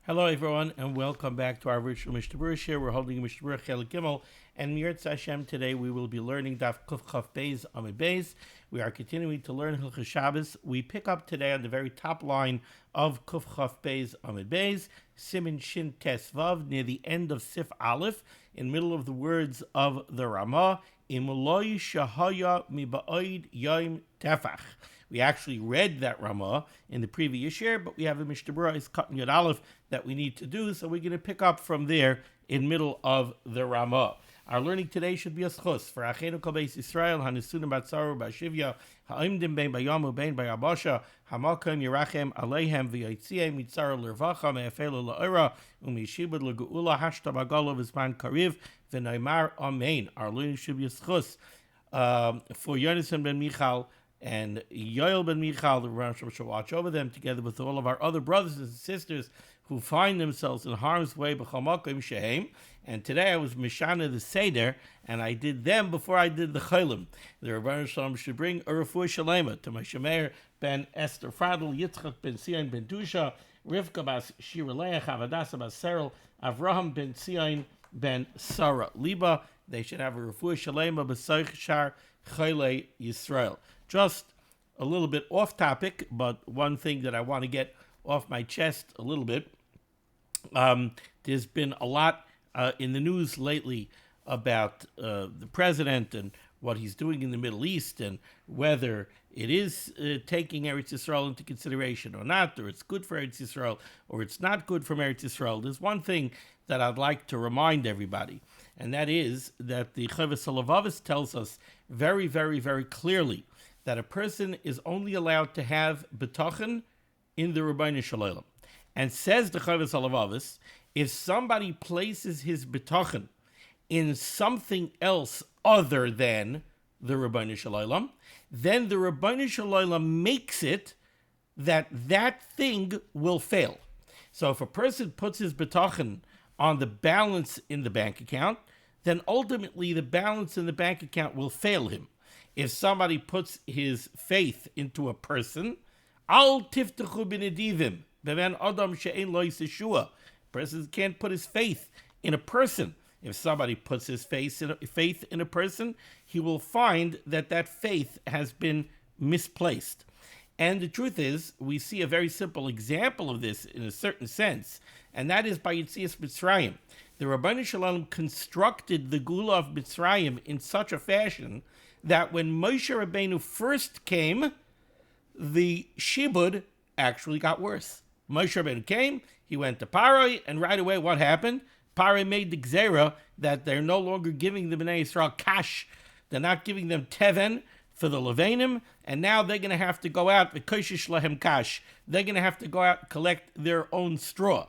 Hello, everyone, and welcome back to our virtual Mishnah Berurah share. We're holding Mishnah Berurah Chelik Gimel, and Mirtz Hashem today we will be learning Daf Kuf Chaf Beis Amid Beis. We are continuing to learn Hilchos Shabbos. We pick up today on the very top line of Kuf Chaf Beis Amid Beis, Siman Shin Tes Vav, near the end of Sif Aleph, in middle of the words of the Ramah, Imuloi Shahaya Miba'oid Yom Tefach. We actually read that Ramah in the previous year, but we have a Mishnah Berurah is cut in Yod Aleph that we need to do, so we're going to pick up from there in middle of the Ramah. Our learning today should be a schus for Achenu Kol Beis Yisrael, Hanisunim Batzaru Bashivya, Ha'imdim Bein Bayamu Bein Bayabasha, Hamakom Yerachem Aleihem V'Yotziem Mitzara L'Rvacha Me'efelu La'ira U'Mishibud L'Geula Hashta Bagalo V'Zman Kariv V'Naimar Amen. Our learning should be a schus for Yonasan ben Michal and Yoel ben Michal, the Rosh shall watch over them together with all of our other brothers and sisters who find themselves in harm's way. And today I was Mishana the Seder, and I did them before I did the Chaylim. The Rebbeinu Shalom should bring a refuah shalema to my Shemer ben Esther Fradl, Yitzchak ben Sion ben Dusha, Rivka bas Shiraleach, Avadasa bas Serel, Avraham ben Sion ben Sarah Liba. They should have a refuah shalema b'soich shar Chayle Yisrael. Just a little bit off topic, but one thing that I want to get off my chest a little bit. There's been a lot in the news lately about the president and what he's doing in the Middle East and whether it is taking Eretz Yisrael into consideration or not, or it's good for Eretz Yisrael or it's not good for Eretz Yisrael. There's one thing that I'd like to remind everybody, and that is that the Chovos HaLevavos tells us very, very, very clearly that a person is only allowed to have bitachon in the Rebbeinu Shalom. And says the Chovos HaLevavos, if somebody places his bitachon in something else other than the Rebbeinu Shalom, then the Rebbeinu Shalom makes it that that thing will fail. So if a person puts his bitachon on the balance in the bank account, then ultimately the balance in the bank account will fail him. If somebody puts his faith into a person, al tiftachu b'nedivim, beven adam she'en lo yiseshua. Person can't put his faith in a person. If somebody puts his faith in a person, he will find that that faith has been misplaced. And the truth is, we see a very simple example of this in a certain sense, and that is by Yetzias Mitzrayim. The Rebbeinu Shalom constructed the Gula of Mitzrayim in such a fashion that when Moshe Rabbeinu first came, the shibud actually got worse. Moshe Rabbeinu came, he went to Paroi, and right away what happened? Paroi made the gzera that they're no longer giving the Bnei Yisrael kash. They're not giving them teven for the levanim, and now they're going to have to go out, v'koshish lahem kash. They're going to have to go out and collect their own straw.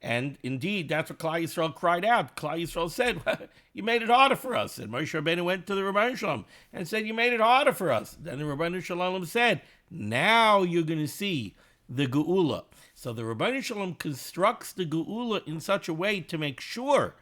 And indeed, that's what Klal Yisrael cried out. Klal Yisrael said, well, you made it harder for us. And Moshe Rabbeinu went to the Rebbeinu Shalom and said, you made it harder for us. Then the Rebbeinu Shalom said, now you're going to see the Geula. So the Rebbeinu Shalom constructs the Geula in such a way to make sure,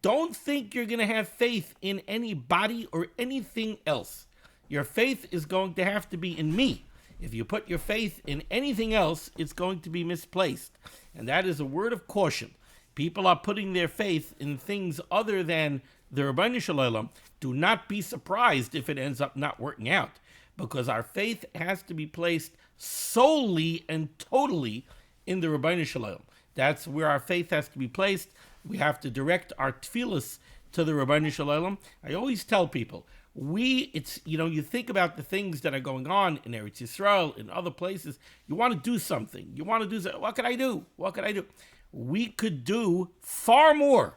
don't think you're going to have faith in anybody or anything else. Your faith is going to have to be in me. If you put your faith in anything else, it's going to be misplaced. And that is a word of caution. People are putting their faith in things other than the Rebbeinu Shalom. Do not be surprised if it ends up not working out, because our faith has to be placed solely and totally in the Rebbeinu Shalom. That's where our faith has to be placed. We have to direct our tefillas to the Rebbeinu Shalom. I always tell people, you think about the things that are going on in Eretz Yisrael, in other places. You want to do something. What can I do? What could I do? We could do far more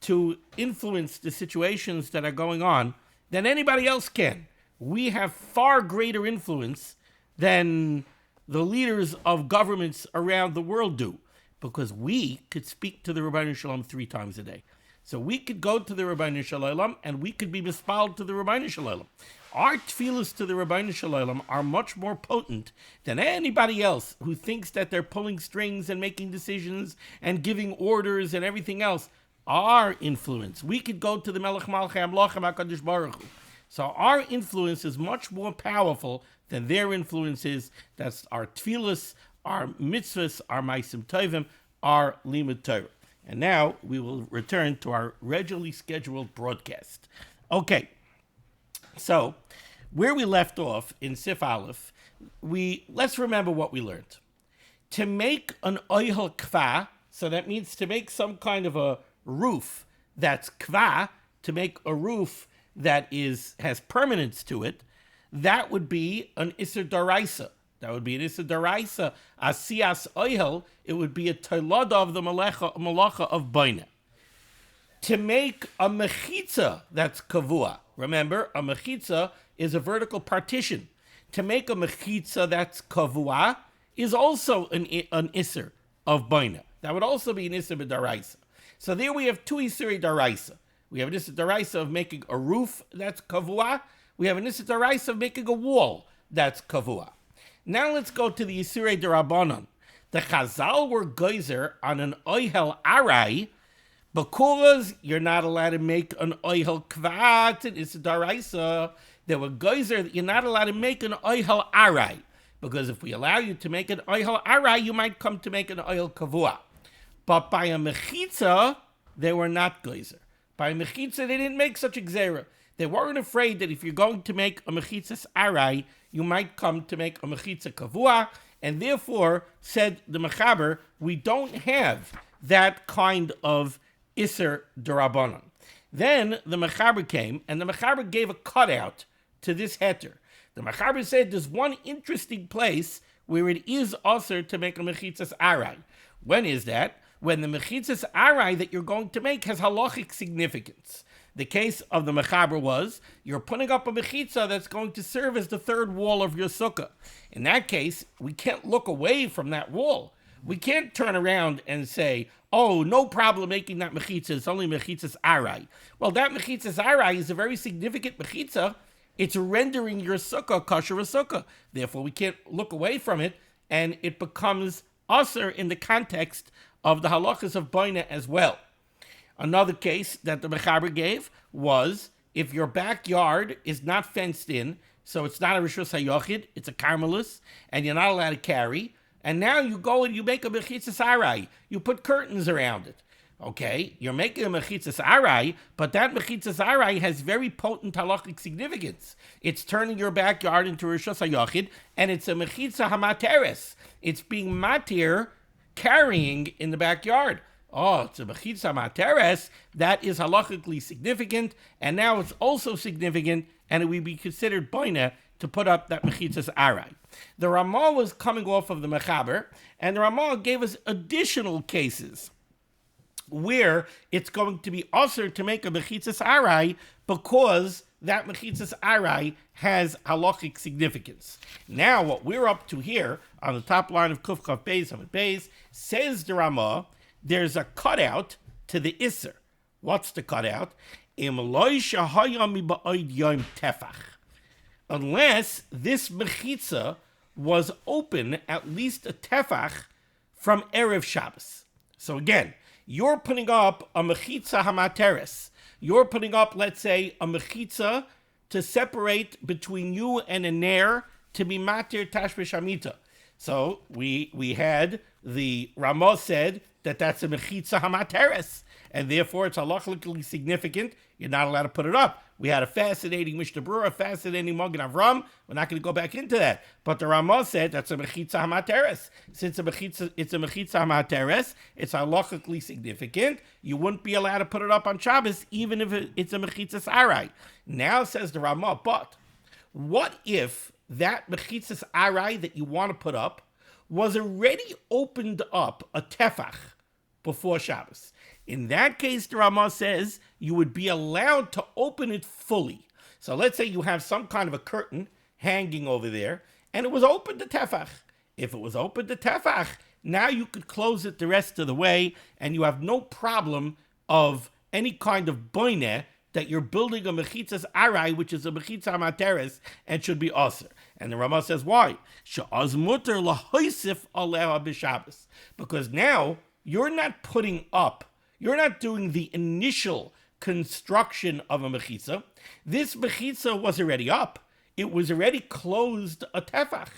to influence the situations that are going on than anybody else can. We have far greater influence than the leaders of governments around the world do, because we could speak to the Rebbeinu Shalom 3 times a day. So we could go to the Rebbeinu Shalom and we could be mispaled to the Rebbeinu Shalom. Our tefillas to the Rebbeinu Shalom are much more potent than anybody else who thinks that they're pulling strings and making decisions and giving orders and everything else. Our influence, we could go to the Melech Malchei Amlochem HaKadosh Baruch Hu. So our influence is much more powerful than their influence is. That's our tefillas, our mitzvahs, our ma'asim tovim. our limud Torah. And now we will return to our regularly scheduled broadcast. Okay, so where we left off in Sif Aleph, let's remember what we learned. To make an oihel kva, so that means to make some kind of a roof that's kva, to make a roof that has permanence to it, that would be an Isser Daraisa. That would be an Isser Daraisa. Asiyas oihel, it would be a toilada of the malacha of Baina. To make a mechitza that's kavua. Remember, a mechitza is a vertical partition. To make a mechitza that's kavua is also an Isser of Baina. That would also be an Isser B'Daraisa. So there we have two Isser Daraisa. We have an Isser Daraisa of making a roof that's kavua. We have an Isser Daraisa of making a wall that's kavua. Now let's go to the Isser Darabanan. The Chazal were geyser on an oihel arai because you're not allowed to make an oihel kvat and Isser Daraisa. They were geyser that you're not allowed to make an oihel arai, because if we allow you to make an oihel arai, you might come to make an oihel kavua. But by a mechitza, they were not geyser. By a mechitza, they didn't make such a gzera. They weren't afraid that if you're going to make a mechitzas arai, you might come to make a mechitza kavua, and therefore, said the Mechaber, we don't have that kind of Isser Darabanan. Then the Mechaber came, and the Mechaber gave a cutout to this heter. The Mechaber said there's one interesting place where it is also to make a mechitzas arai. When is that? When the mechitzas arai that you're going to make has halachic significance. The case of the Mechaber was, you're putting up a mechitza that's going to serve as the third wall of your sukkah. In that case, we can't look away from that wall. We can't turn around and say, oh, no problem making that mechitza, it's only mechitzas arai. Well, that mechitzas arai is a very significant mechitza. It's rendering your sukkah kosher a sukkah. Therefore, we can't look away from it, and it becomes aser in the context of the halachas of Baina as well. Another case that the Mechaber gave was if your backyard is not fenced in, so it's not a Rishus HaYochid, it's a Carmelus, and you're not allowed to carry, and now you go and you make a Mechitzas Arai, you put curtains around it. Okay, you're making a Mechitzas Arai, but that Mechitzas Arai has very potent halachic significance. It's turning your backyard into Rishus HaYochid, and it's a Mechitza HaMateres. It's being matir, carrying in the backyard. Oh, it's a Mechitza HaMateres. That is halachically significant, and now it's also significant, and it would be considered boina to put up that Mechitzas Arai. The Ramah was coming off of the Mechaber, and the Ramah gave us additional cases where it's going to be usher to make a mechitzas arai because that mechitzas arai has halachic significance. Now, what we're up to here on the top line of Kuf Chav Beis Amud Beis says the Ramah, there's a cutout to the Isser. What's the cutout? Unless this mechitza was open at least a tefach from Erev Shabbos. So again, you're putting up a mechitza hamateres. You're putting up, let's say, a mechitza to separate between you and a ner to be matir tashmish hamita. So we had the Ramah said that that's a mechitza hamateres, and therefore it's halachically significant. You're not allowed to put it up. We had a fascinating Mishnah Berurah, a fascinating Magen Avram. We're not going to go back into that. But the Ramah said that's a mechitza hamateres. Since it's a mechitza hamateres, it's halachically significant. You wouldn't be allowed to put it up on Shabbos, even if it's a mechitzas arai. Now says the Ramah, but what if that mechitzas arai that you want to put up was already opened up a tefach before Shabbos? In that case, the Ramah says you would be allowed to open it fully. So let's say you have some kind of a curtain hanging over there, and it was open to tefach. If it was open to tefach, now you could close it the rest of the way, and you have no problem of any kind of boineh that you're building a mechitzas arai, which is a mechitza materes, and should be aser. And the Ramah says, why? She'az muter lahoisif aleha b'Shabbos. Because now you're not putting up, you're not doing the initial construction of a mechitza. This mechitza was already up. It was already closed a tefach.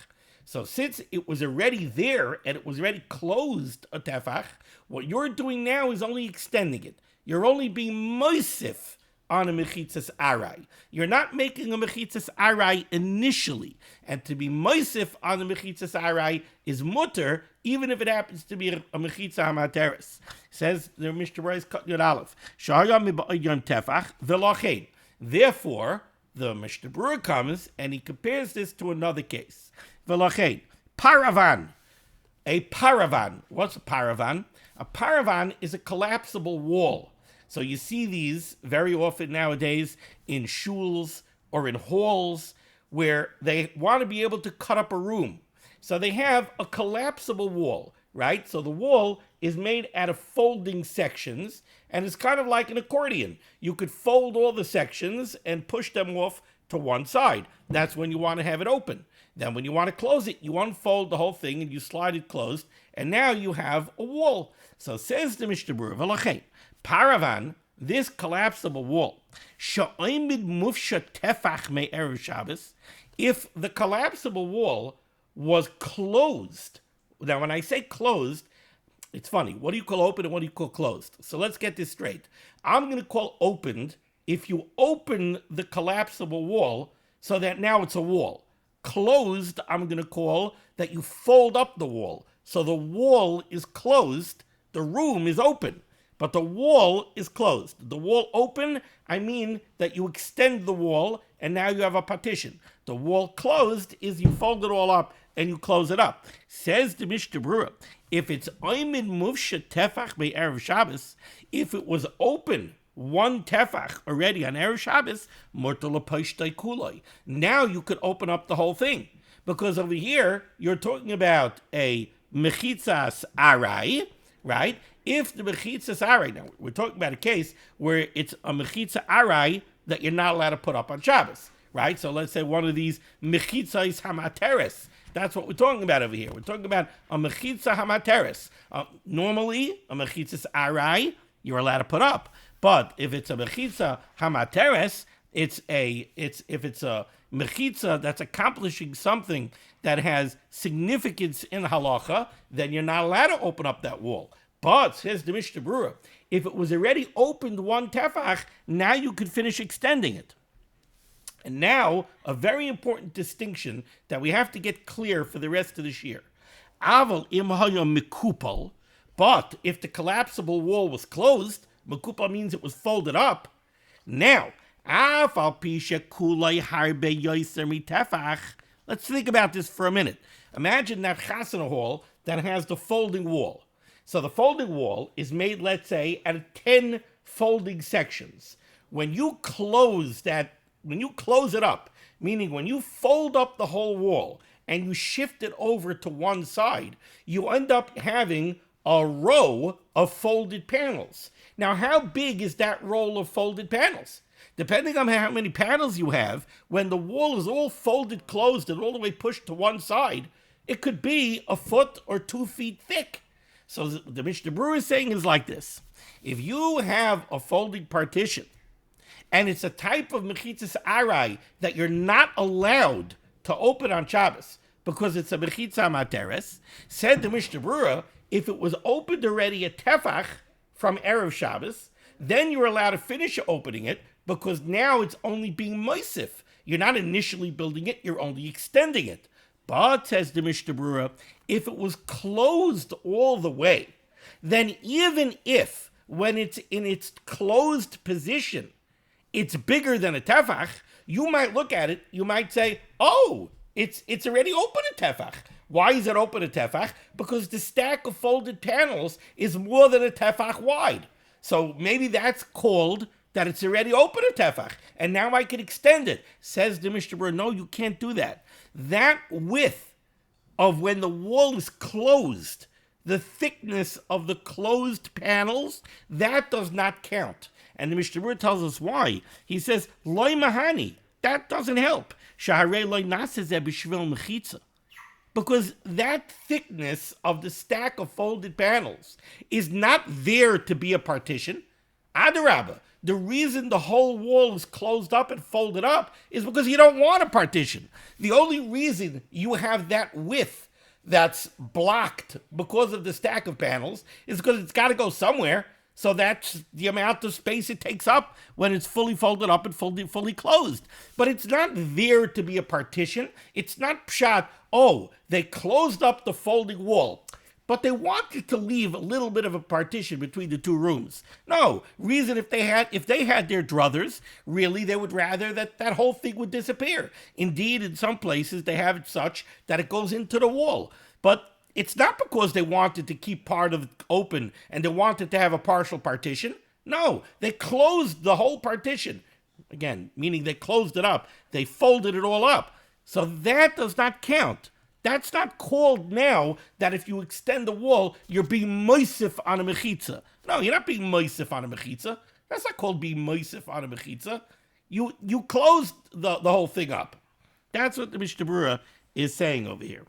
So since it was already there and it was already closed a tefach, what you're doing now is only extending it. You're only being moisif on a mechitzas arai. You're not making a mechitzas arai initially. And to be moisif on a mechitzas arai is mutter, even if it happens to be a mechitza hamateres. Says the Mishnah Berurah cut yod aleph. Tefach v'lochein. Therefore, the Mishnah Berurah comes and he compares this to another case. V'lochein, paravan. A paravan. What's a paravan? A paravan is a collapsible wall. So you see these very often nowadays in shuls or in halls where they want to be able to cut up a room. So they have a collapsible wall, right? So the wall is made out of folding sections, and it's kind of like an accordion. You could fold all the sections and push them off to one side. That's when you want to have it open. Then when you want to close it, you unfold the whole thing and you slide it closed, and now you have a wall. So says the Mishnah Berurah, paravan, this collapsible wall, if the collapsible wall was closed. Now, when I say closed, it's funny. What do you call open and what do you call closed? So let's get this straight. I'm going to call opened if you open the collapsible wall so that now it's a wall. Closed, I'm going to call that you fold up the wall. So the wall is closed, the room is open, but the wall is closed. The wall open, I mean that you extend the wall and now you have a partition. The wall closed is you fold it all up and you close it up. Says the Mishnah Berurah, if it's oimid muvsha tefach by Erev Shabbos, if it was open one tefach already on Erev Shabbos, now you could open up the whole thing. Because over here, you're talking about a mechitzas arai, right? If the mechitzas arai, now we're talking about a case where it's a mechitza arai that you're not allowed to put up on Shabbos, right? So let's say one of these mechitzas hamateres. That's what we're talking about over here. We're talking about a mechitza hamateres. Normally, a mechitzas arai, you're allowed to put up. But if it's a mechitza hamateres, if it's a mechitza that's accomplishing something that has significance in halacha, then you're not allowed to open up that wall. But, says the Mishnah Berurah, if it was already opened one tefach, now you could finish extending it. And now, a very important distinction that we have to get clear for the rest of this year. Aval im hayom mikupal, but if the collapsible wall was closed, mikupal means it was folded up. Now, afal pisha kulay harbe yoser mitefach. Let's think about this for a minute. Imagine that chasana hall that has the folding wall. So the folding wall is made, let's say, out of 10 folding sections. When you close it up, meaning when you fold up the whole wall and you shift it over to one side, you end up having a row of folded panels. Now, how big is that roll of folded panels? Depending on how many panels you have, when the wall is all folded closed and all the way pushed to one side, it could be a foot or 2 feet thick. So the Mishnah Berurah is saying is like this. If you have a folding partition, and it's a type of mechitzas arai that you're not allowed to open on Shabbos because it's a mechitza materes, said the Mishnah Berurah, if it was opened already at tefach from Erev Shabbos, then you're allowed to finish opening it because now it's only being moisif. You're not initially building it, you're only extending it. But, says the Mishnah Berurah, if it was closed all the way, then even if, when it's in its closed position, it's bigger than a tefach, you might look at it, you might say, oh, it's already open a tefach. Why is it open a tefach? Because the stack of folded panels is more than a tefach wide. So maybe that's called that it's already open a tefach, and now I can extend it. Says the Mishnah Berurah, no, you can't do that. That width of when the wall is closed, the thickness of the closed panels, that does not count. And the Mishnah Berurah tells us why. He says, loy mahani, that doesn't help. Shaharei loy nasezeh b'shvil mechitza. Because that thickness of the stack of folded panels is not there to be a partition. Adarabba, The reason the whole wall is closed up and folded up is because you don't want a partition. The only reason you have that width that's blocked because of the stack of panels is because it's got to go somewhere. So that's the amount of space it takes up when it's fully folded up and fully closed. But it's not there to be a partition. It's not pshat, oh, they closed up the folding wall, but they wanted to leave a little bit of a partition between the two rooms. No, reason if they had their druthers, really they would rather that whole thing would disappear. Indeed, in some places they have it such that it goes into the wall. But it's not because they wanted to keep part of it open and they wanted to have a partial partition. No, they closed the whole partition. Again, meaning they closed it up. They folded it all up. So that does not count. That's not called now that if you extend the wall, you're being moisif on a mechitza. No, you're not being moisif on a mechitza. That's not called being moisif on a mechitza. You closed the whole thing up. That's what the Mishnah Berurah is saying over here.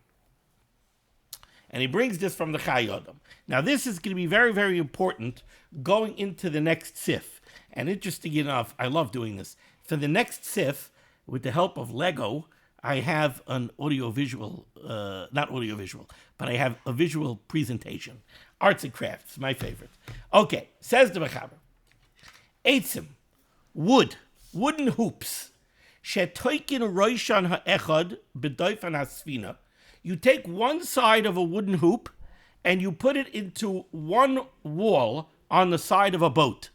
And he brings this from the Chai Adam. Now, this is going to be very, very important going into the next sif. And interesting enough, I love doing this. For the next sif, with the help of Lego, I have an audiovisual, not audiovisual, but I have a visual presentation. Arts and crafts, my favorite. Okay, says the Mechaber. Eitzim, wooden hoops. Shetoikin roishan ha'echad b'doifan ha'sfina. You take one side of a wooden hoop and you put it into one wall on the side of a boat.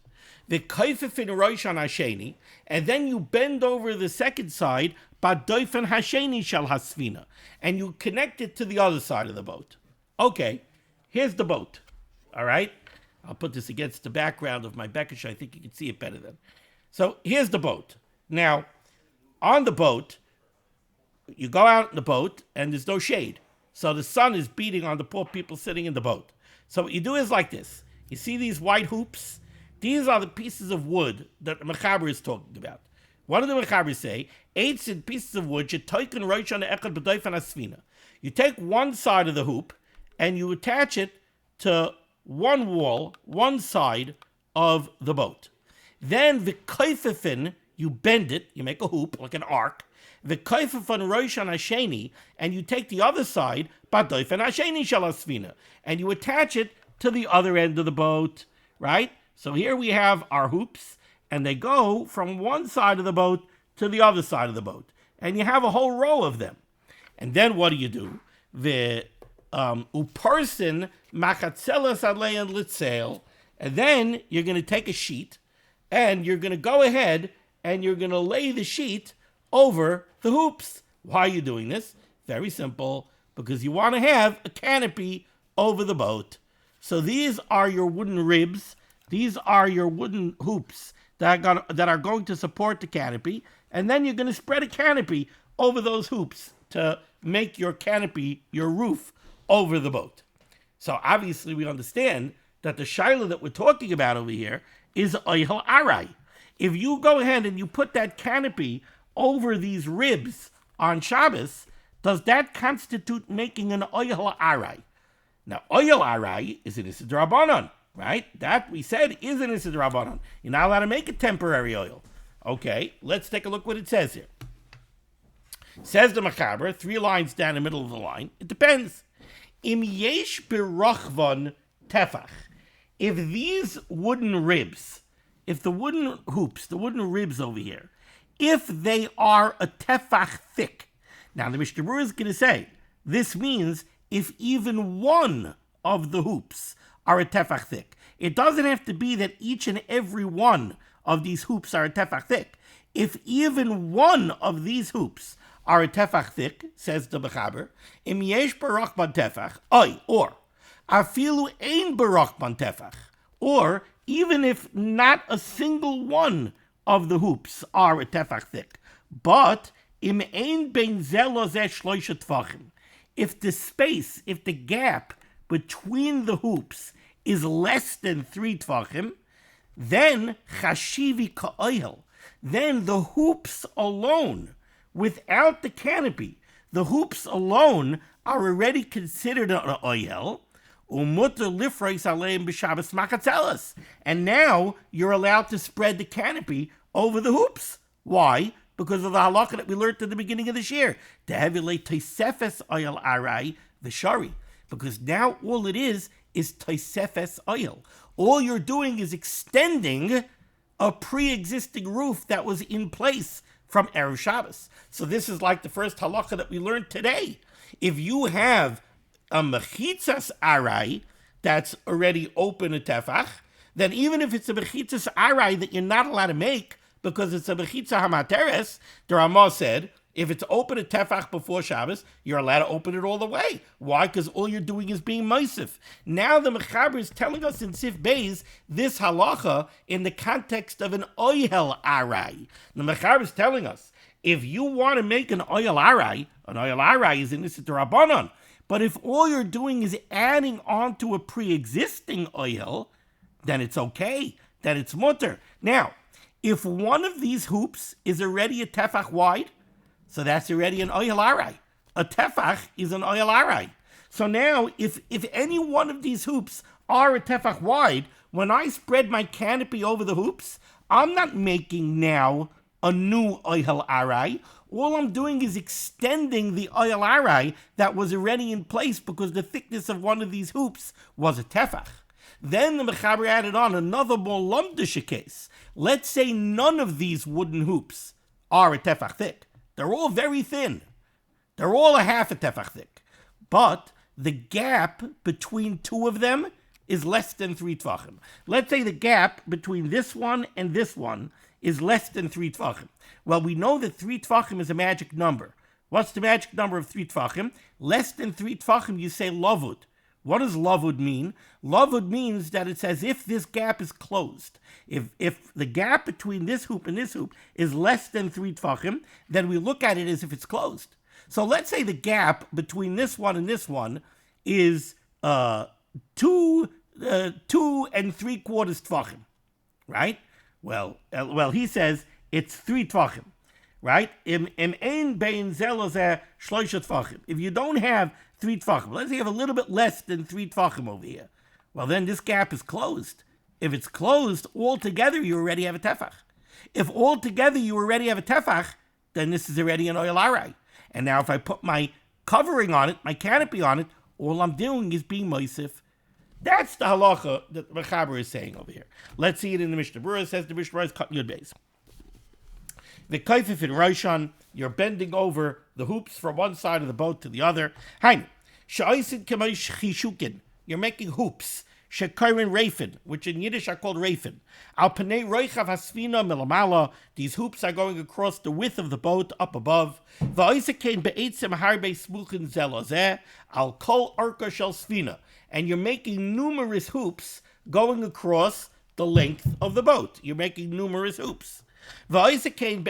The kaifefin roishan hasheni, and then you bend over the second side, badoifen hasheni shal hasfina, and you connect it to the other side of the boat. Okay, here's the boat. All right, I'll put this against the background of my Beckish. I think you can see it better then. So here's the boat. Now, on the boat, you go out in the boat and there's no shade. So the sun is beating on the poor people sitting in the boat. So what you do is like this. You see these white hoops? These are the pieces of wood that the Mechaber is talking about. What do the Mechaber say? 8 pieces of wood. You take one side of the hoop and you attach it to one wall, one side of the boat. Then the kaifefin, you bend it, you make a hoop like an arc. The kaifefin roishan hasheni, and you take the other side, badoifen hasheni shel hasfina, and you attach it to the other end of the boat, right? So here we have our hoops, and they go from one side of the boat to the other side of the boat, and you have a whole row of them. And then what do? The uparsin machatzelas alein litzel, and then you're going to take a sheet, and you're going to go ahead and you're going to lay the sheet over the hoops. Why are you doing this? Very simple, because you want to have a canopy over the boat. So these are your wooden ribs. These are your wooden hoops that are going to support the canopy, and then you're going to spread a canopy over those hoops to make your canopy your roof over the boat. So obviously we understand that the shaila that we're talking about over here is oihel arai. If you go ahead and you put that canopy over these ribs on Shabbos, does that constitute making an oihel arai? Now, oihel arai is an issur d'Rabbanan, right? That we said is an issur d'Rabbanan. You're not allowed to make a temporary oil. Okay, let's take a look what it says here. Says the Mechaber, 3 lines down the middle of the line. It depends. Im yesh birachvan tefach. If these wooden ribs, if the wooden hoops, the wooden ribs over here, if they are a tefach thick. Now the Mishnah Berurah is going to say, this means if even one of the hoops are a tefach thick. It doesn't have to be that each and every one of these hoops are a tefach thick. If even one of these hoops are a tefach thick, says the Mechaber, im yesh barachman tefach, or afilu ein barachman tefach, or even if not a single one of the hoops are a tefach thick, but im ein ben zeh shloisha tefachim, if the space, if the gap between the hoops is less than 3 tefachim, then chashivi ka'ohel, then the hoops alone, without the canopy, the hoops alone are already considered an oil, Umutter lifreis aleim b'Shabbos machatzelas. And now you're allowed to spread the canopy over the hoops. Why? Because of the halakha that we learned at the beginning of this year. Tehevile toisefes oil arai v'shari. Because now all it is toisefes oil. All you're doing is extending a pre-existing roof that was in place from Erev Shabbos. So this is like the first halakha that we learned today. If you have a mechitzas arai that's already open a tefach, then even if it's a mechitzas arai that you're not allowed to make because it's a mechitza hamateres, the Ramah said, if it's open a tefach before Shabbos, you're allowed to open it all the way. Why? Because all you're doing is being meisif. Now the Mechaber is telling us in Sif Beis this halacha in the context of an oyel arai. The Mechaber is telling us, if you want to make an oyel arai is in this Rabbanon. But if all you're doing is adding on to a pre-existing oyel, then it's okay, then it's mutter. Now, if one of these hoops is already a tefach wide, so that's already an oyel arai. A tefach is an oyel arai. So now, if any one of these hoops are a tefach wide, when I spread my canopy over the hoops, I'm not making now a new oyel arai. All I'm doing is extending the oyel arai that was already in place because the thickness of one of these hoops was a tefach. Then the Mechaber added on another more lumdisha case. Let's say none of these wooden hoops are a tefach thick. They're all very thin. They're all a half a tefach thick. But the gap between two of them is less than 3 tvachim. Let's say the gap between this one and this one is less than 3 tvachim. Well, we know that 3 tvachim is a magic number. What's the magic number of 3 tvachim? Less than 3 tvachim, you say lavud. What does lavud mean? Lavud means that it's as if this gap is closed. If the gap between this hoop and this hoop is less than 3 tvachim, then we look at it as if it's closed. So let's say the gap between this one and this one is 2 3/4 tvachim, right? Well, he says it's 3 tvachim, right? If you don't have 3 tvachim, let's say you have a little bit less than 3 tvachim over here, well, then this gap is closed. If it's closed, altogether you already have a tefach. If altogether you already have a tefach, then this is already an oyel arai. And now if I put my covering on it, my canopy on it, all I'm doing is being moisif. That's the halacha that the Mechaber is saying over here. Let's see it in the Mishnah Berurah. It says the Mishnah Berurah is cut yud beis. The kaifif in Roshan, you're bending over the hoops from one side of the boat to the other. Hainu, she'oisid k'may chishukin. You're making hoops. She'kairin reifin, which in Yiddish are called reifin. Al panei roichav hasfina milamala. These hoops are going across the width of the boat up above. Va'oisekein be'etzim harbe smuchin zelozeh. Al kol arka shel sfina. And you're making numerous hoops going across the length of the boat. You're making numerous hoops. V'oisekein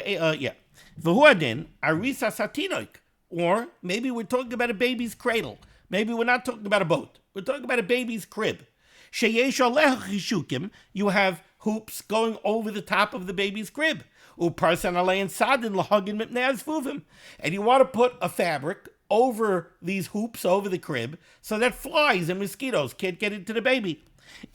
v'huadin arisa satinoik. Or maybe we're talking about a baby's cradle. Maybe we're not talking about a boat. We're talking about a baby's crib. Sheyesh alecha chishukim, you have hoops going over the top of the baby's crib. Uparsan alein sadin lahagin mipnei azfuvim. And you want to put a fabric over these hoops, over the crib, so that flies and mosquitoes can't get into the baby.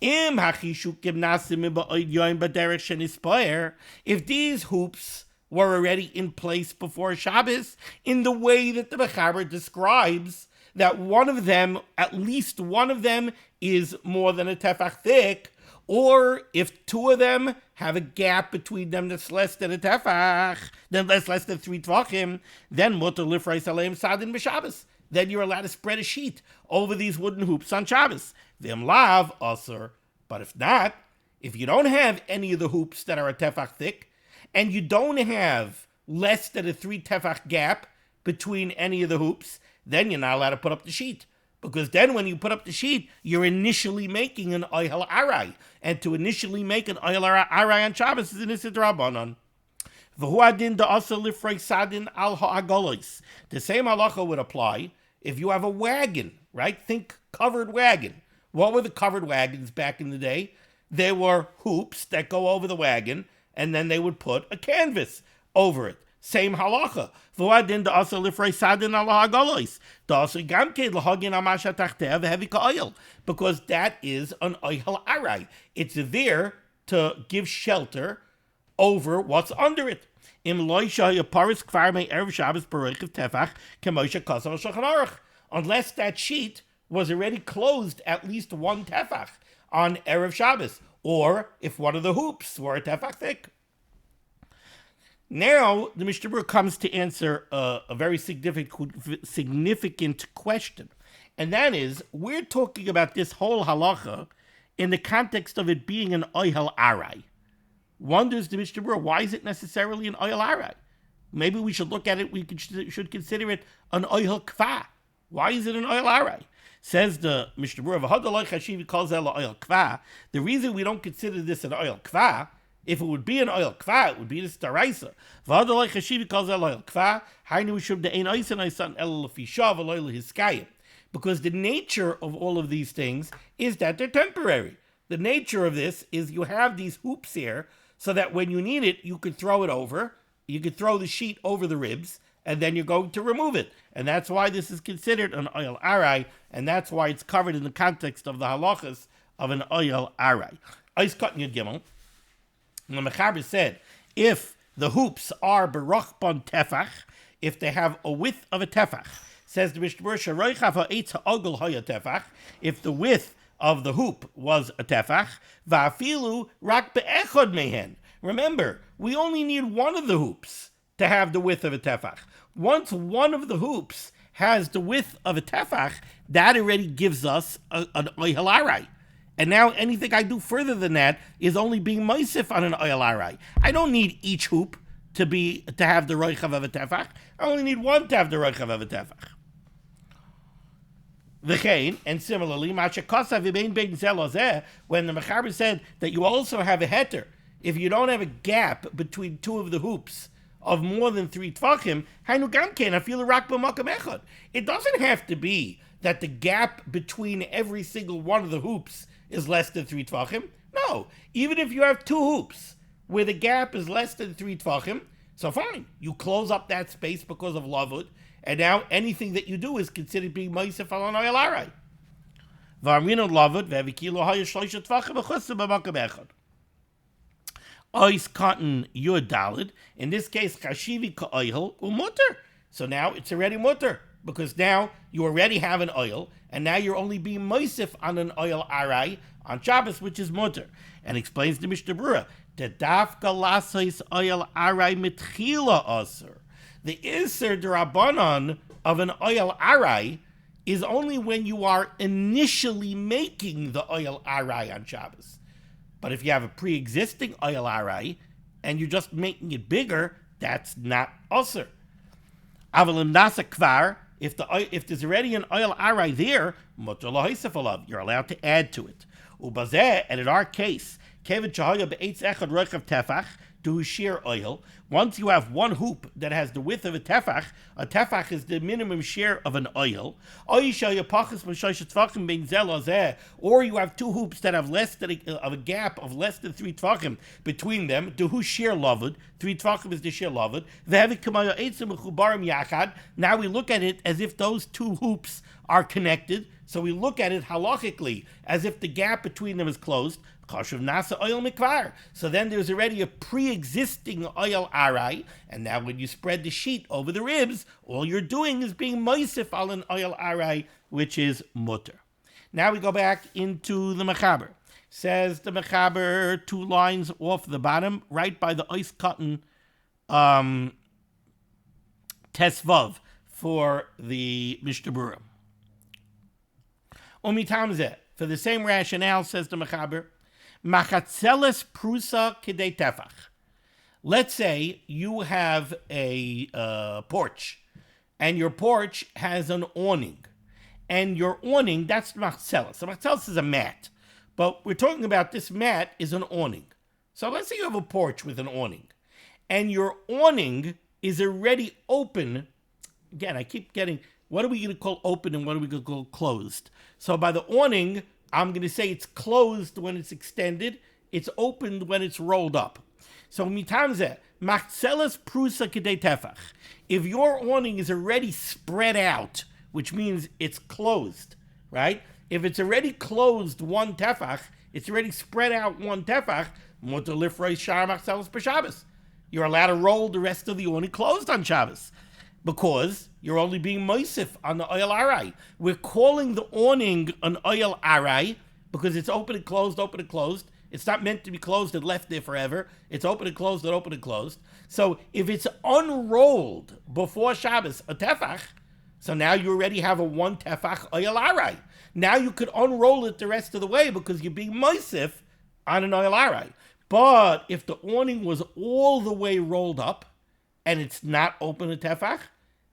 Im hachishukim nasim ba'od yoim b'derech shenispoer. If these hoops were already in place before Shabbos, in the way that the Mechaber describes, that one of them, at least one of them, is more than a tefach thick, or if two of them have a gap between them that's less than a tefach, then that's less than 3 tvachim, then mutar lifreis aleim sadin b'Shabbos. Then you're allowed to spread a sheet over these wooden hoops on Shabbos. V'im lav asur. But if not, if you don't have any of the hoops that are a tefach thick, and you don't have less than a 3 tefach gap between any of the hoops, then you're not allowed to put up the sheet. Because then when you put up the sheet, you're initially making an oyel arai. And to initially make an oyel arai on Shabbos is an isid rabbanon. V'huadin da'asa lifrei sadin al ha'agolos. The same halacha would apply if you have a wagon, right? Think covered wagon. What were the covered wagons back in the day? There were hoops that go over the wagon, and then they would put a canvas over it. Same halacha. V'adin the asa lifrei sadin ala hagalois. The asa gamke lahagin amasha tachtev hevika oil. Because that is an oil arai. It's there to give shelter over what's under it. Im loisha yaparis kvar me erev Shabbos bereichiv tefach kemosha kasar shulchan aruch. Unless that sheet was already closed at least one tefach on erev Shabbos, or if one of the hoops were a tefach thick. Now, the Mishnah Berurah comes to answer a very significant question. And that is, we're talking about this whole halacha in the context of it being an oihel arai. Wonders the Mishnah Berurah, why is it necessarily an oihel arai? Maybe we should look at it, should consider it an oihel kva. Why is it an oihel arai? Says the Mishnah Berurah, the reason we don't consider this an oihel kva, if it would be an oil kva, it would be this daraisa. Because the nature of all of these things is that they're temporary. The nature of this is you have these hoops here so that when you need it, you could throw it over. You could throw the sheet over the ribs, and then you're going to remove it. And that's why this is considered an oil arai, and that's why it's covered in the context of the halachas of an oil arai. Ice cutting your gimel. The Mechaber said, if the hoops are berachban tefach, if they have a width of a tefach, says the Mishnah Berurah, if the width of the hoop was a tefach, va'afilu rak be'echod mehen. Remember, we only need one of the hoops to have the width of a tefach. Once one of the hoops has the width of a tefach, that already gives us an oihel arai. And now anything I do further than that is only being moisif on an oil arai. I don't need each hoop to have the roichav of a tefach. I only need one to have the roichav of a tefach. V'chein, and similarly, when the Mechaber said that you also have a heter, if you don't have a gap between two of the hoops of more than 3 tvachim, it doesn't have to be that the gap between every single one of the hoops is less than 3 tvachim. No, even if you have 2 hoops where the gap is less than 3 tvachim, so fine, you close up that space because of limud, and now anything that you do is considered being ma'isef al oil arai. V'amrinu limud ve'vikilo hayashloisha tvachim b'chusim b'makam echad. Ois cotton yud dalid. In this case, chashivi ka'oihel umutter. So now it's already mutter, because now you already have an oil, and now you're only being moisif on an oil arai on Shabbos, which is mutter. And explains the Mishnah Berurah, the dafka lasois oil arai mitchila aser. The iser d'Rabbanan of an oil arai is only when you are initially making the oil arai on Shabbos. But if you have a pre-existing oil arai and you're just making it bigger, that's not aser. Avalim nasa kvar, if there's already an oil arai there, mutter lahaisef alav, you're allowed to add to it. Ubazeh, and in our case, kevin chahaya be'etz echad roichav tefach, to shear oil. Once you have one hoop that has the width of a tefach is the minimum share of an oil. Or you have 2 hoops that have less than a gap of less than 3 tvachim between them. To who shear limud? 3 tvachim is the shear limud. Now we look at it as if those 2 hoops are connected. So we look at it halachically as if the gap between them is closed. So then there's already a pre-existing oil arai, and now when you spread the sheet over the ribs, all you're doing is being moisif al an oil arai, which is mutter. Now we go back into the Mechaber. Says the Mechaber 2 lines off the bottom, right by the ice cotton tesvav for the Mishnah Berurah. Umitamzeh, for the same rationale, says the Mechaber, machatzeles prusa kidei tefach. Let's say you have a porch, and your porch has an awning. And your awning, that's machatzeles. So machatzeles is a mat. But we're talking about this mat is an awning. So let's say you have a porch with an awning. And your awning is already open. Again, I keep getting, what are we going to call open and what are we going to call closed? So by the awning, I'm going to say it's closed when it's extended. It's opened when it's rolled up. So mitamzeh, Machzelas prusa kedei tefach. If your awning is already spread out, which means it's closed, right? If it's already closed one tefach, it's already spread out one tefach, mutar lifrei shar machzelas b'Shabbos. You're allowed to roll the rest of the awning closed on Shabbos, because you're only being moisif on the oil arai. We're calling the awning an oil arai because it's open and closed, open and closed. It's not meant to be closed and left there forever. It's open and closed and open and closed. So if it's unrolled before Shabbos, a tefach, so now you already have a one tefach oil arai. Now you could unroll it the rest of the way because you're being moisif on an oil arai. But if the awning was all the way rolled up and it's not open a tefach,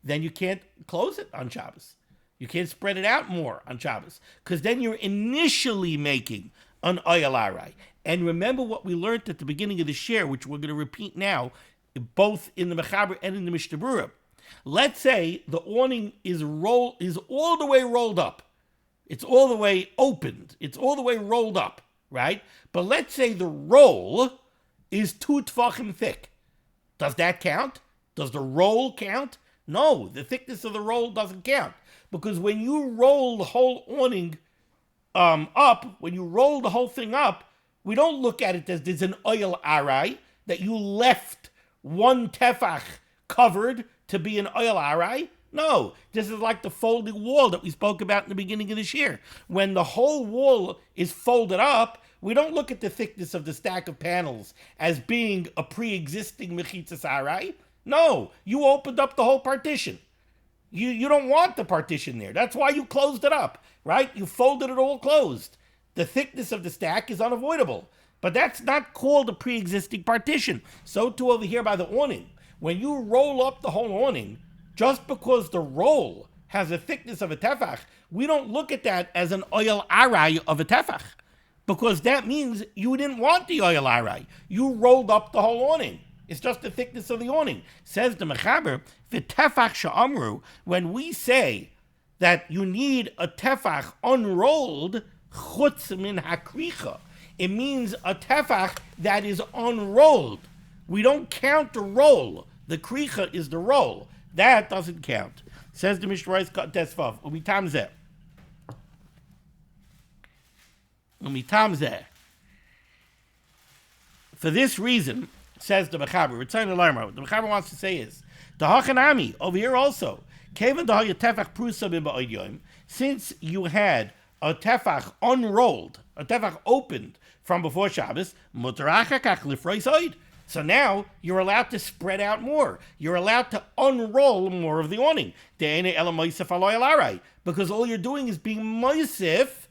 then you can't close it on Shabbos. You can't spread it out more on Shabbos, because then you're initially making an oil arai. And remember what we learned at the beginning of the share, which we're going to repeat now, both in the Mechaber and in the Mishnah Berurah. Let's say the awning is all the way rolled up. It's all the way opened. It's all the way rolled up, right? But let's say the roll is 2 tefachim thick. Does that count? Does the roll count? No, the thickness of the roll doesn't count. Because when you roll the whole awning up, when you roll the whole thing up, we don't look at it as there's an oil arai, that you left one tefach covered to be an oil arai. No, this is like the folding wall that we spoke about in the beginning of this year. When the whole wall is folded up, we don't look at the thickness of the stack of panels as being a pre-existing mechitzas arai. No, you opened up the whole partition. You don't want the partition there. That's why you closed it up, right? You folded it all closed. The thickness of the stack is unavoidable. But that's not called a pre-existing partition. So too over here by the awning. When you roll up the whole awning, just because the roll has a thickness of a tefach, we don't look at that as an oil arai of a tefach. Because that means you didn't want the oil arai. You rolled up the whole awning. It's just the thickness of the awning. Says the Mechaber, v'tefach she'amru, when we say that you need a tefach unrolled, chutz min hakricha, it means a tefach that is unrolled. We don't count the roll. The kricha is the roll. That doesn't count. Says the Mishnah Berurah Tesvav, umitam zeh. Umitam zeh. For this reason, says the Mechaber, return to Lamar. What the Mechaber wants to say is, the Hachanami, over here also, since you had a tefach unrolled, a tefach opened from before Shabbos, so now you're allowed to spread out more. You're allowed to unroll more of the awning. Because all you're doing is being moisif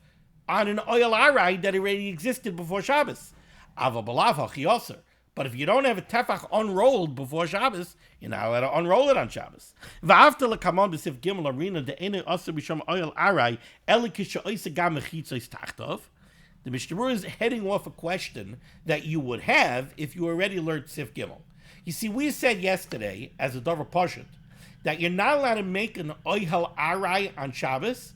on an oil arai that already existed before Shabbos. But if you don't have a tefach unrolled before Shabbos, you're not allowed to unroll it on Shabbos. The Mishnah Berurah is heading off a question that you would have if you already learned Sif Gimel. You see, we said yesterday, as a Dover Pashut, that you're not allowed to make an oihel arai on Shabbos,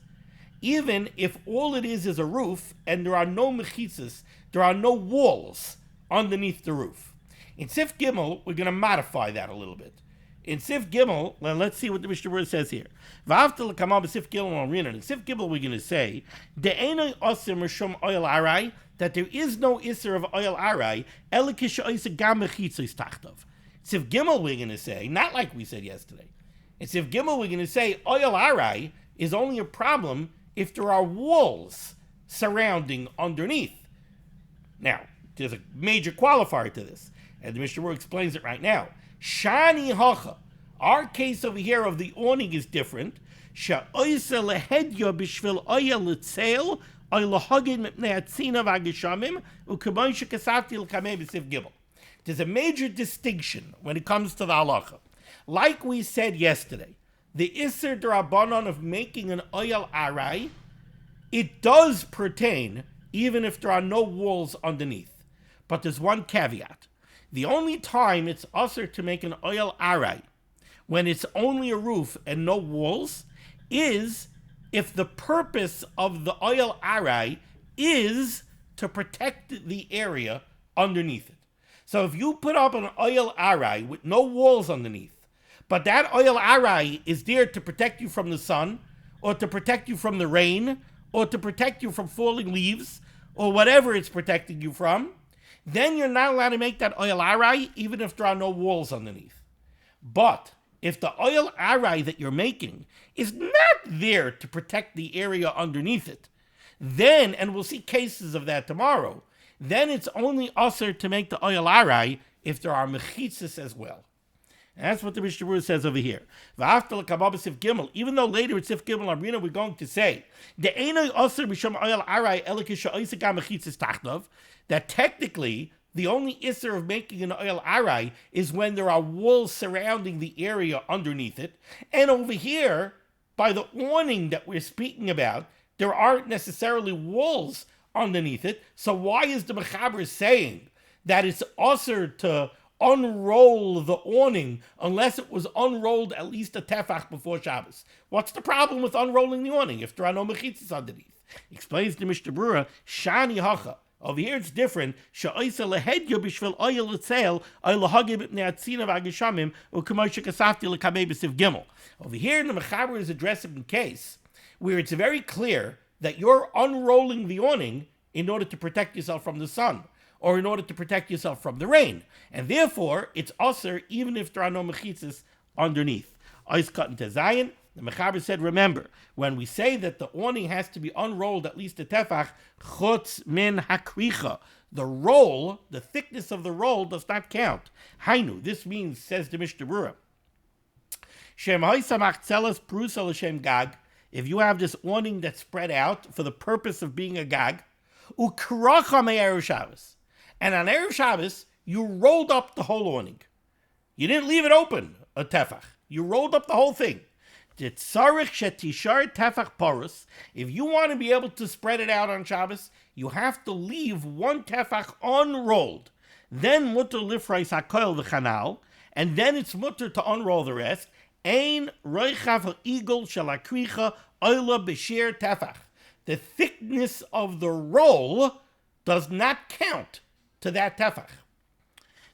even if all it is a roof and there are no mechitzas, there are no walls underneath the roof. In Sif Gimel, we're going to modify that a little bit. In Sif Gimel, well, let's see what the Mishnah Berurah says here. In Sif Gimel, we're going to say that there is no isser of oil arai. Sif Gimel, we're going to say, not like we said yesterday. In Sif Gimel, we're going to say oil arai is only a problem if there are walls surrounding underneath. Now, there's a major qualifier to this, and the Mishnah Berurah explains it right now. Shani hacha. Our case over here of the awning is different. There's a major distinction when it comes to the halacha. Like we said yesterday, the Isser D'Rabbanan of making an oil arai, it does pertain even if there are no walls underneath. But there's one caveat. The only time it's usher to make an oil arai, when it's only a roof and no walls, is if the purpose of the oil arai is to protect the area underneath it. So if you put up an oil arai with no walls underneath, but that oil arai is there to protect you from the sun, or to protect you from the rain, or to protect you from falling leaves, or whatever it's protecting you from, then you're not allowed to make that oil arai even if there are no walls underneath. But if the oil arai that you're making is not there to protect the area underneath it, then, and we'll see cases of that tomorrow, then it's only usher to make the oil arai if there are mechitzas as well. And that's what the Mishnah Berurah says over here. Even though later it's Sif Gimel Amrina, we're going to say that technically the isser of making an oil arai is when there are walls surrounding the area underneath it. And over here, by the awning that we're speaking about, there aren't necessarily walls underneath it. So why is the Mechaber saying that it's usher to unroll the awning unless it was unrolled at least a tefach before Shabbos? What's the problem with unrolling the awning if there are no mechitzas underneath? Explains the Mishnah Berurah, Shani Hacha. Over here it's different. Over here the Mechaber is addressing a case where it's very clear that you're unrolling the awning in order to protect yourself from the sun, or in order to protect yourself from the rain. And therefore, it's usher even if there are no mechitzas underneath. Ois cut into Zion, the Mechaber said, remember, when we say that the awning has to be unrolled at least a tefach, chutz min hakricha, the roll, the thickness of the roll does not count. Hainu, this means, says the Mishnah Berurah, Shem ha'isa machzelas prusa l'shem gag, if you have this awning that's spread out for the purpose of being a gag, ukracha me'erev Shabbos, and on Erev Shabbos, you rolled up the whole awning. You didn't leave it open, a tefach. You rolled up the whole thing. If you want to be able to spread it out on Shabbos, you have to leave one tefach unrolled. Then mutter lifrais hakoil v'chanal, and then it's mutter to unroll the rest. Ein roichav ha'igol shel hakricha oila b'shir tefach. The thickness of the roll does not count to that tefach.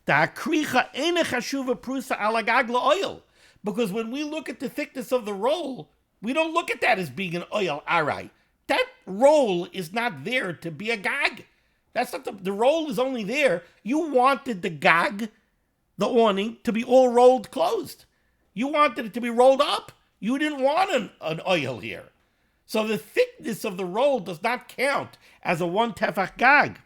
The hakricha ein chashuva prusa alagag la'oil. Because when we look at the thickness of the roll, we don't look at that as being an oil arai. That roll is not there to be a gag. That's not the roll is only there. You wanted the gag, the awning, to be all rolled closed. You wanted it to be rolled up. You didn't want an oil here. So the thickness of the roll does not count as a one tefach gag.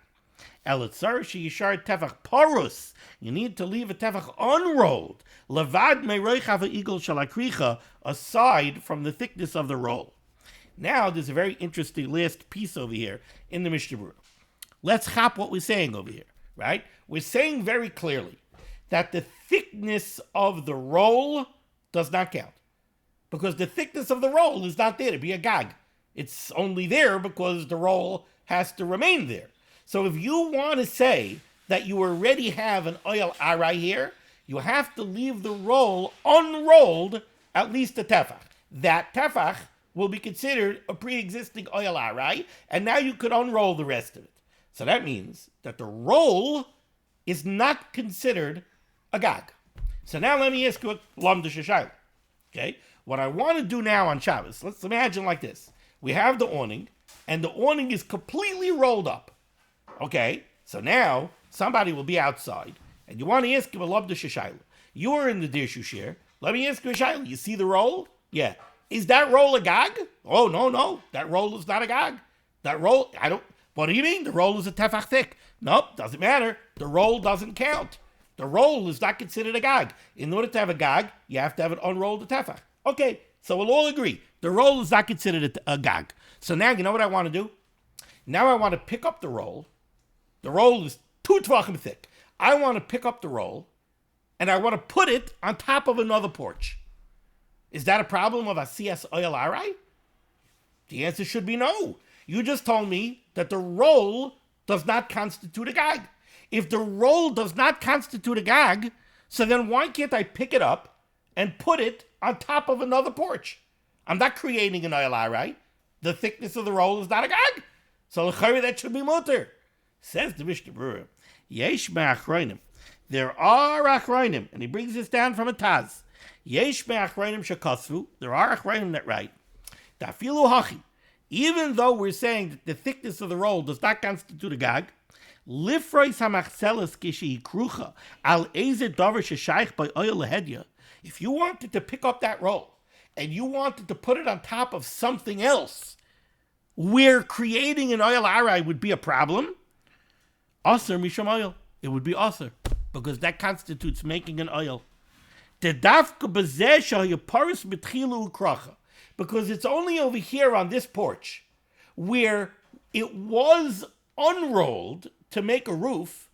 Elitzar sheyishar tefach porus. You need to leave a tefach unrolled. Levad meroichav ha'igol shel hakricha, aside from the thickness of the roll. Now there's a very interesting last piece over here in the Mishnah Berurah. Let's chop what we're saying over here, right? We're saying very clearly that the thickness of the roll does not count. Because the thickness of the roll is not there to be a gag. It's only there because the roll has to remain there. So if you want to say that you already have an oil arai here, you have to leave the roll unrolled at least a tefach. That tefach will be considered a pre-existing oil arai, and now you could unroll the rest of it. So that means that the roll is not considered a gag. So now let me ask you a limud sheshayla. Okay? What I want to do now on Shabbos, let's imagine like this. We have the awning, and the awning is completely rolled up. Okay? So now, somebody will be outside, and you want to ask him a limud sheshayla. You are in the Dirshu share. Let me ask you a shayla. You see the roll? Yeah. Is that roll a gag? Oh, no. That roll is not a gag. That roll, what do you mean? The roll is a tefach thick. Nope, doesn't matter. The roll doesn't count. The roll is not considered a gag. In order to have a gag, you have to have it unrolled a tefach. Okay, so we'll all agree. The roll is not considered a gag. So now, you know what I want to do? Now I want to pick up the roll. The roll is 2 tvachim thick. I want to pick up the roll, and I want to put it on top of another porch. Is that a problem of asiyas oil arai? The answer should be no. You just told me that the roll does not constitute a gag. If the roll does not constitute a gag, so then why can't I pick it up and put it on top of another porch? I'm not creating an oil arai. The thickness of the roll is not a gag. So l'chayre that should be mutter. Says the Mishnah Berurah, Yesh ma'achronim. There are achrayim, and he brings this down from a Taz. Yesh me achrayim shekasvu. There are achrayim that write. Dafilu hachi. Even though we're saying that the thickness of the roll does not constitute a gag, lifrois hamachzeles kishi krucha al eze davar sheshayich by oil lehedya. If you wanted to pick up that roll and you wanted to put it on top of something else, where creating an oil arai would be a problem, aser misham oil. It would be aser, because that constitutes making an oil. Because it's only over here on this porch where it was unrolled to make a roof,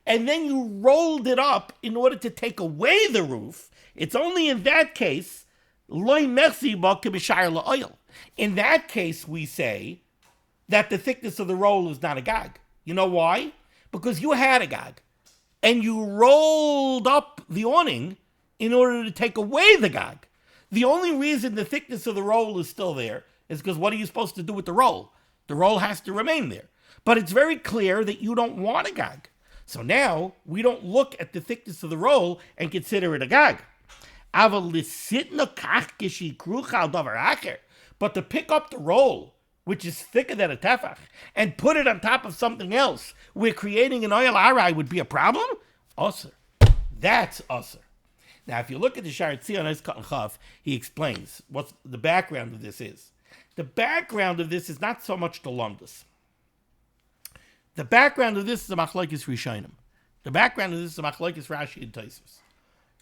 and then you rolled it up in order to take away the roof. It's only in that case, in that case, we say that the thickness of the roll is not a gag. You know why? Because you had a gag, and you rolled up the awning in order to take away the gag. The only reason the thickness of the roll is still there is because what are you supposed to do with the roll? The roll has to remain there. But it's very clear that you don't want a gag. So now we don't look at the thickness of the roll and consider it a gag. But to pick up the roll, which is thicker than a tefach, and put it on top of something else, where creating an oil arai would be a problem? Aser. That's aser. Now, if you look at the Sha'ar Tzion Kat Chav, he explains what the background of this is. The background of this is not so much the lumdus. The background of this is a machlokes rishonim. The background of this is a machlokes Rashi and Tosfos.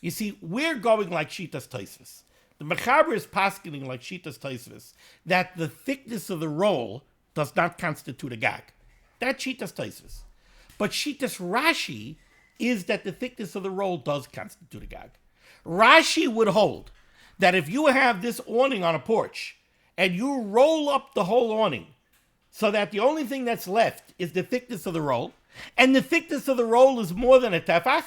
You see, we're going like Shitas Tosfos. The Mechaber is paskening like Shitas Tosfos that the thickness of the roll does not constitute a gag. That's Shitas Tosfos. But Shitas Rashi is that the thickness of the roll does constitute a gag. Rashi would hold that if you have this awning on a porch and you roll up the whole awning so that the only thing that's left is the thickness of the roll, and the thickness of the roll is more than a tefach,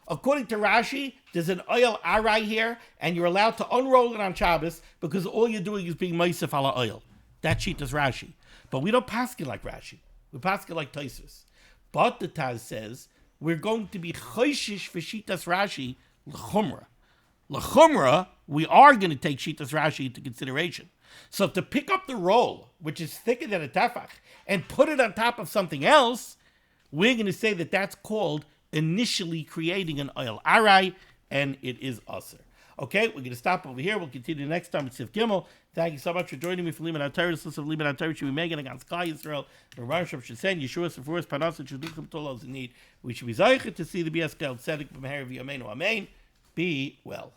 according to Rashi, there's an oil arai here, and you're allowed to unroll it on Shabbos because all you're doing is being meisef ala oil. That sheet is Rashi. But we don't paskin like Rashi. We paskin like Tosfos. But the Taz says we're going to be choishish for Shitas Rashi l'chumra. L'chumra, we are going to take Shitas Rashi into consideration. So to pick up the roll, which is thicker than a tefach, and put it on top of something else, we're going to say that that's called initially creating an oil arai, and it is aser. Okay, we're going to stop over here. We'll continue next time with Sif Gimel. Thank you so much for joining me for limud HaTorah. This is limud HaTorah should be making against Klal Yisrael. The Rebbe should send Yeshua Sefuras Panas Sheduchim Tolos in need. We should be zeicher to see the BSKL Tzedek B'Meher V'Yameinu Amen. Be well.